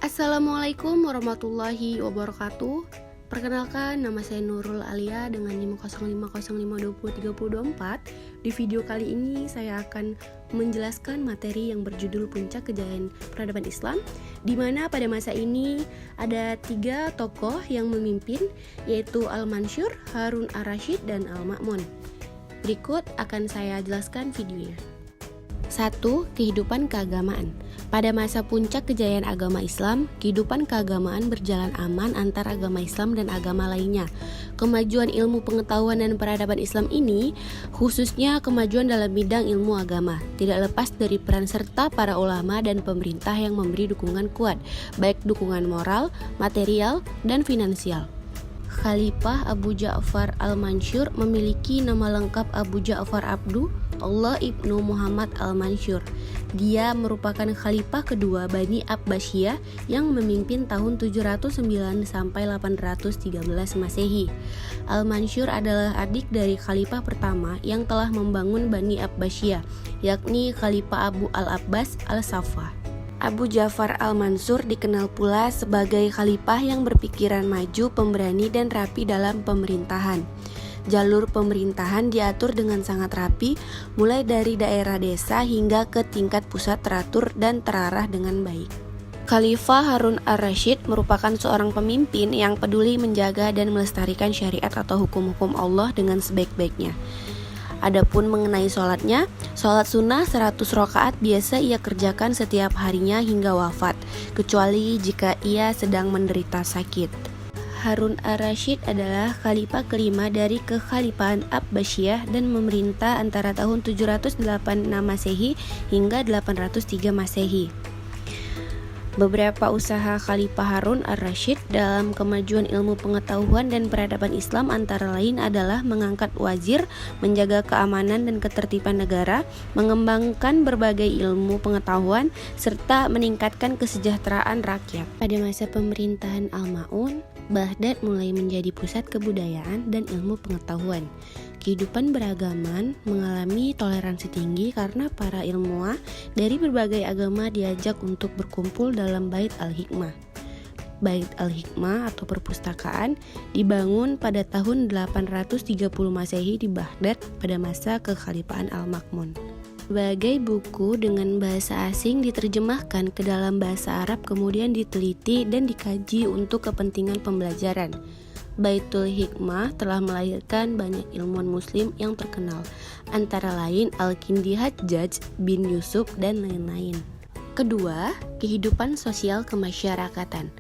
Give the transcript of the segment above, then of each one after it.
Assalamualaikum warahmatullahi wabarakatuh. Perkenalkan, nama saya Nurul Alia dengan NIM 0505203024. Di video kali ini saya akan menjelaskan materi yang berjudul Puncak Kejayaan Peradaban Islam, di mana pada masa ini ada 3 tokoh yang memimpin, yaitu Al-Mansur, Harun Ar-Rasyid, dan Al-Ma'mun. Berikut akan saya jelaskan videonya. 1. Kehidupan keagamaan. Pada masa puncak kejayaan agama Islam, kehidupan keagamaan berjalan aman antar agama Islam dan agama lainnya. Kemajuan ilmu pengetahuan dan peradaban Islam ini, khususnya kemajuan dalam bidang ilmu agama, tidak lepas dari peran serta para ulama dan pemerintah yang memberi dukungan kuat, baik dukungan moral, material, dan finansial. Khalifah Abu Ja'far Al-Mansur memiliki nama lengkap Abu Ja'far Abdu Allah ibnu Muhammad Al-Mansur. Dia merupakan khalifah kedua Bani Abbasiyah yang memimpin tahun 709 sampai 813 Masehi. Al-Mansur adalah adik dari khalifah pertama yang telah membangun Bani Abbasiyah, yakni Khalifah Abu Al-Abbas Al-Saffah. Abu Ja'far Al-Mansur dikenal pula sebagai khalifah yang berpikiran maju, pemberani, dan rapi dalam pemerintahan. Jalur pemerintahan diatur dengan sangat rapi, mulai dari daerah desa hingga ke tingkat pusat teratur dan terarah dengan baik. Khalifah Harun Ar-Rasyid merupakan seorang pemimpin yang peduli menjaga dan melestarikan syariat atau hukum-hukum Allah dengan sebaik-baiknya. Adapun mengenai sholatnya, sholat sunnah 100 rakaat biasa ia kerjakan setiap harinya hingga wafat, kecuali jika ia sedang menderita sakit. Harun Ar-Rasyid adalah khalifah kelima dari kekhalifahan Abbasiyah dan memerintah antara tahun 786 Masehi hingga 803 Masehi. Beberapa usaha Khalifah Harun Ar-Rasyid dalam kemajuan ilmu pengetahuan dan peradaban Islam antara lain adalah mengangkat wazir, menjaga keamanan dan ketertiban negara, mengembangkan berbagai ilmu pengetahuan, serta meningkatkan kesejahteraan rakyat. Pada masa pemerintahan Al-Ma'mun, Baghdad mulai menjadi pusat kebudayaan dan ilmu pengetahuan. Kehidupan beragaman mengalami toleransi tinggi karena para ilmuwan dari berbagai agama diajak untuk berkumpul dalam Bait Al-Hikmah. Bait Al-Hikmah atau perpustakaan dibangun pada tahun 830 Masehi di Baghdad pada masa kekhalifahan Al-Ma'mun. Berbagai buku dengan bahasa asing diterjemahkan ke dalam bahasa Arab, kemudian diteliti dan dikaji untuk kepentingan pembelajaran. Baitul Hikmah telah melahirkan banyak ilmuwan muslim yang terkenal, antara lain Al-Kindi Hajjaj bin Yusuf dan lain-lain. Kedua, kehidupan sosial kemasyarakatan.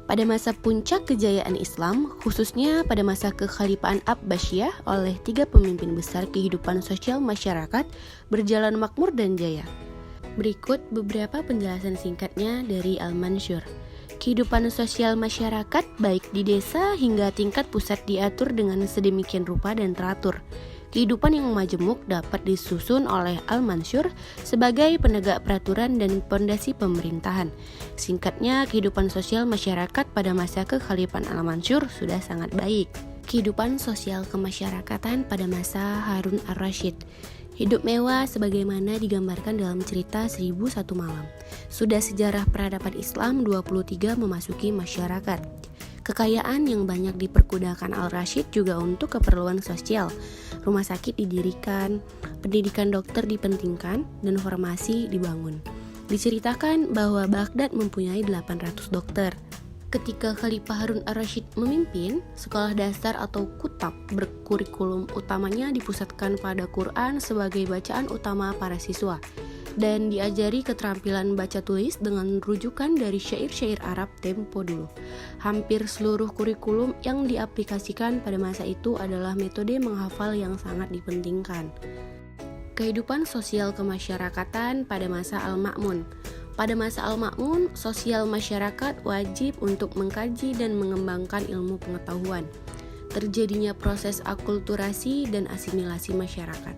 Pada masa puncak kejayaan Islam, khususnya pada masa kekhalifahan Abbasiyah oleh 3 pemimpin besar, kehidupan sosial masyarakat berjalan makmur dan jaya. Berikut beberapa penjelasan singkatnya dari Al-Mansur. Kehidupan sosial masyarakat baik di desa hingga tingkat pusat diatur dengan sedemikian rupa dan teratur. Kehidupan yang majemuk dapat disusun oleh Al-Mansur sebagai penegak peraturan dan pondasi pemerintahan. Singkatnya, kehidupan sosial masyarakat pada masa kekhalifahan Al-Mansur sudah sangat baik. Kehidupan sosial kemasyarakatan pada masa Harun Ar-Rasyid. Hidup mewah sebagaimana digambarkan dalam cerita 1001 Malam. Sudah sejarah peradaban Islam 23 memasuki masyarakat. Kekayaan yang banyak dipergunakan Al-Rasyid juga untuk keperluan sosial. Rumah sakit didirikan, pendidikan dokter dipentingkan, dan farmasi dibangun. Diceritakan bahwa Baghdad mempunyai 800 dokter. Ketika Khalifah Harun Ar-Rasyid memimpin, sekolah dasar atau kutab berkurikulum utamanya dipusatkan pada Quran sebagai bacaan utama para siswa, dan diajari keterampilan baca tulis dengan rujukan dari syair-syair Arab tempo dulu. Hampir seluruh kurikulum yang diaplikasikan pada masa itu adalah metode menghafal yang sangat dipentingkan. Kehidupan sosial kemasyarakatan pada masa Al-Ma'mun. Pada masa Al-Ma'mun, sosial masyarakat wajib untuk mengkaji dan mengembangkan ilmu pengetahuan. Terjadinya proses akulturasi dan asimilasi masyarakat.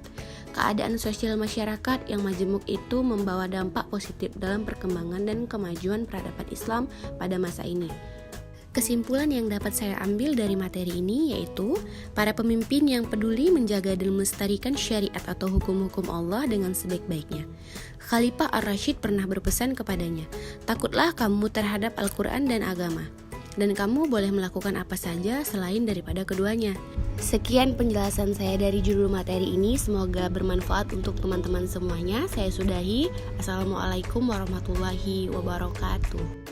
Keadaan sosial masyarakat yang majemuk itu membawa dampak positif dalam perkembangan dan kemajuan peradaban Islam pada masa ini. Kesimpulan yang dapat saya ambil dari materi ini yaitu para pemimpin yang peduli menjaga dan melestarikan syariat atau hukum-hukum Allah dengan sebaik-baiknya. Khalifah Ar-Rasyid pernah berpesan kepadanya, "Takutlah kamu terhadap Al-Quran dan agama, dan kamu boleh melakukan apa saja selain daripada keduanya." Sekian penjelasan saya dari judul materi ini, semoga bermanfaat untuk teman-teman semuanya. Saya sudahi. Assalamualaikum warahmatullahi wabarakatuh.